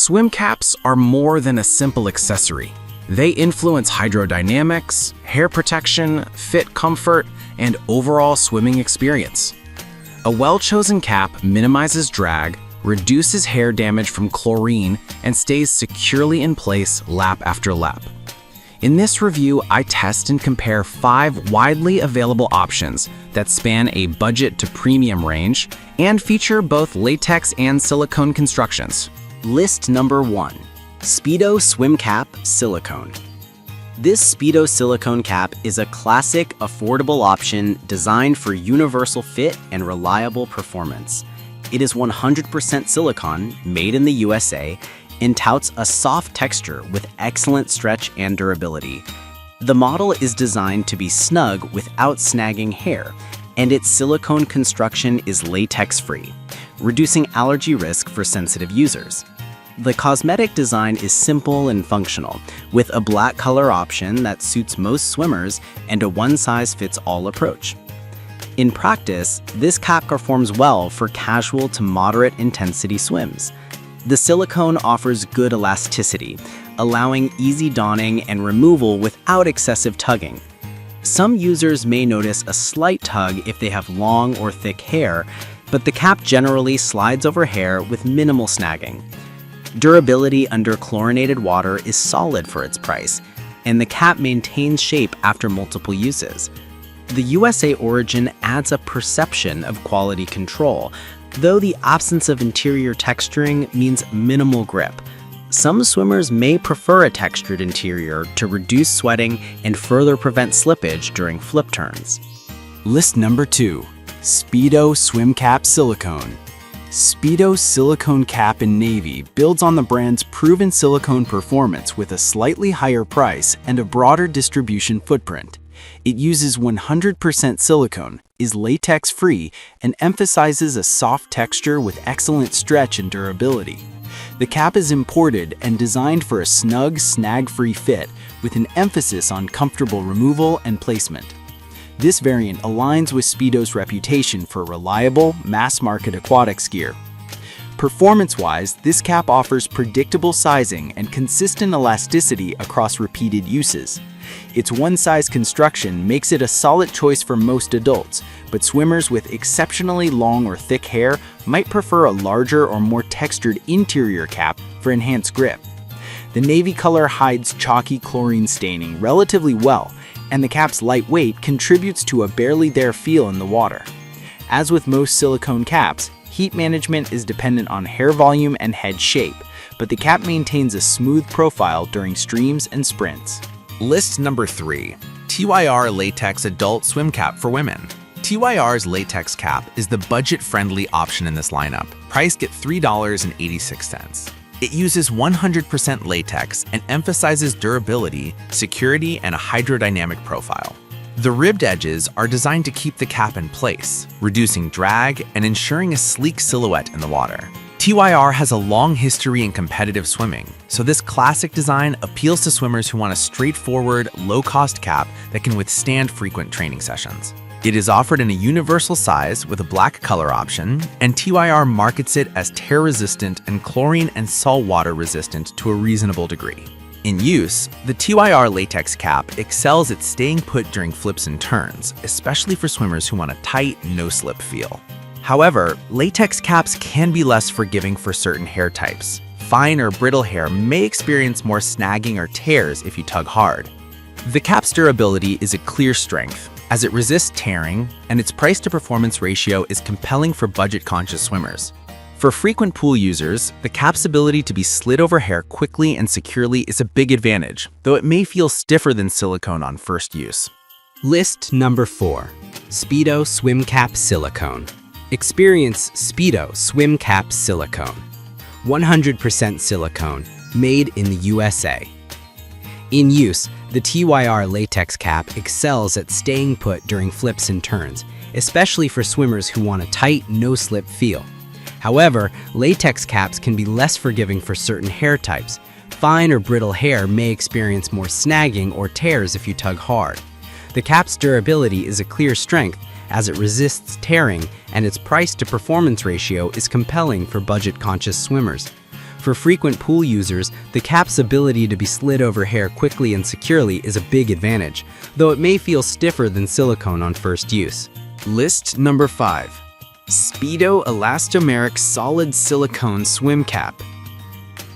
Swim caps are more than a simple accessory. They influence hydrodynamics, hair protection, fit comfort, and overall swimming experience. A well-chosen cap minimizes drag, reduces hair damage from chlorine, and stays securely in place lap after lap. In this review, I test and compare 5 widely available options that span a budget to premium range and feature both latex and silicone constructions. List number 1. Speedo Swim Cap Silicone. This Speedo silicone cap is a classic, affordable option designed for universal fit and reliable performance. It is 100% silicone, made in the USA, and touts a soft texture with excellent stretch and durability. The model is designed to be snug without snagging hair, and its silicone construction is latex-free, reducing allergy risk for sensitive users. The cosmetic design is simple and functional, with a black color option that suits most swimmers and a one-size-fits-all approach. In practice, this cap performs well for casual to moderate intensity swims. The silicone offers good elasticity, allowing easy donning and removal without excessive tugging. Some users may notice a slight tug if they have long or thick hair, but the cap generally slides over hair with minimal snagging. Durability under chlorinated water is solid for its price, and the cap maintains shape after multiple uses. The USA origin adds a perception of quality control, though the absence of interior texturing means minimal grip. Some swimmers may prefer a textured interior to reduce sweating and further prevent slippage during flip turns. List number 2. Speedo Swim Cap Silicone. Speedo silicone cap in navy builds on the brand's proven silicone performance with a slightly higher price and a broader distribution footprint. It uses 100% silicone, is latex-free, and emphasizes a soft texture with excellent stretch and durability. The cap is imported and designed for a snug, snag-free fit with an emphasis on comfortable removal and placement. This variant aligns with Speedo's reputation for reliable, mass-market aquatics gear. Performance-wise, this cap offers predictable sizing and consistent elasticity across repeated uses. Its one-size construction makes it a solid choice for most adults, but swimmers with exceptionally long or thick hair might prefer a larger or more textured interior cap for enhanced grip. The navy color hides chalky chlorine staining relatively well, and the cap's light weight contributes to a barely there feel in the water. As with most silicone caps, heat management is dependent on hair volume and head shape, but the cap maintains a smooth profile during streams and sprints. List number 3. TYR Latex Adult Swim Cap for Women. TYR's latex cap is the budget-friendly option in this lineup, priced at $3.86. It uses 100% latex and emphasizes durability, security, and a hydrodynamic profile. The ribbed edges are designed to keep the cap in place, reducing drag and ensuring a sleek silhouette in the water. TYR has a long history in competitive swimming, so this classic design appeals to swimmers who want a straightforward, low-cost cap that can withstand frequent training sessions. It is offered in a universal size with a black color option, and TYR markets it as tear-resistant and chlorine and saltwater resistant to a reasonable degree. In use, the TYR latex cap excels at staying put during flips and turns, especially for swimmers who want a tight, no-slip feel. However, latex caps can be less forgiving for certain hair types. Fine or brittle hair may experience more snagging or tears if you tug hard. The cap's durability is a clear strength, as it resists tearing, and its price-to-performance ratio is compelling for budget-conscious swimmers. For frequent pool users, the cap's ability to be slid over hair quickly and securely is a big advantage, though it may feel stiffer than silicone on first use. List number 4. Speedo Swim Cap Silicone. Experience Speedo Swim Cap Silicone. 100% silicone, made in the USA. In use, the TYR latex cap excels at staying put during flips and turns, especially for swimmers who want a tight, no-slip feel. However, latex caps can be less forgiving for certain hair types. Fine or brittle hair may experience more snagging or tears if you tug hard. The cap's durability is a clear strength as it resists tearing, and its price-to-performance ratio is compelling for budget-conscious swimmers. For frequent pool users, the cap's ability to be slid over hair quickly and securely is a big advantage, though it may feel stiffer than silicone on first use. List number 5. Speedo Elastomeric Solid Silicone Swim Cap.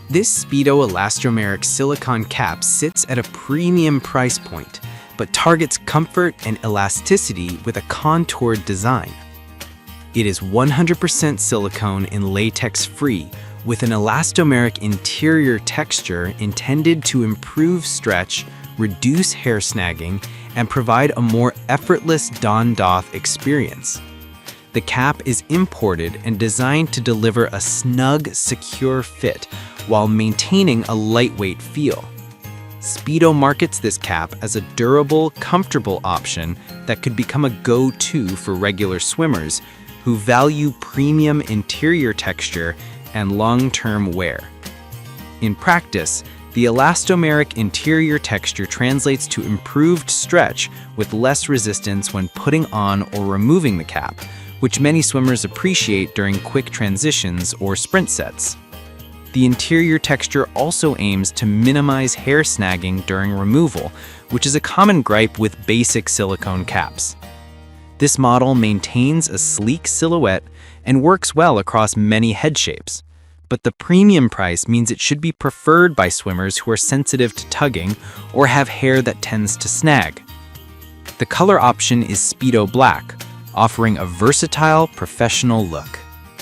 This Speedo Elastomeric silicone cap sits at a premium price point, but targets comfort and elasticity with a contoured design. It is 100% silicone and latex-free, with an elastomeric interior texture intended to improve stretch, reduce hair snagging, and provide a more effortless don-doff experience. The cap is imported and designed to deliver a snug, secure fit while maintaining a lightweight feel. Speedo markets this cap as a durable, comfortable option that could become a go-to for regular swimmers who value premium interior texture and long-term wear. In practice, the elastomeric interior texture translates to improved stretch with less resistance when putting on or removing the cap, which many swimmers appreciate during quick transitions or sprint sets. The interior texture also aims to minimize hair snagging during removal, which is a common gripe with basic silicone caps. This model maintains a sleek silhouette and works well across many head shapes, but the premium price means it should be preferred by swimmers who are sensitive to tugging or have hair that tends to snag. The color option is Speedo Black, offering a versatile, professional look.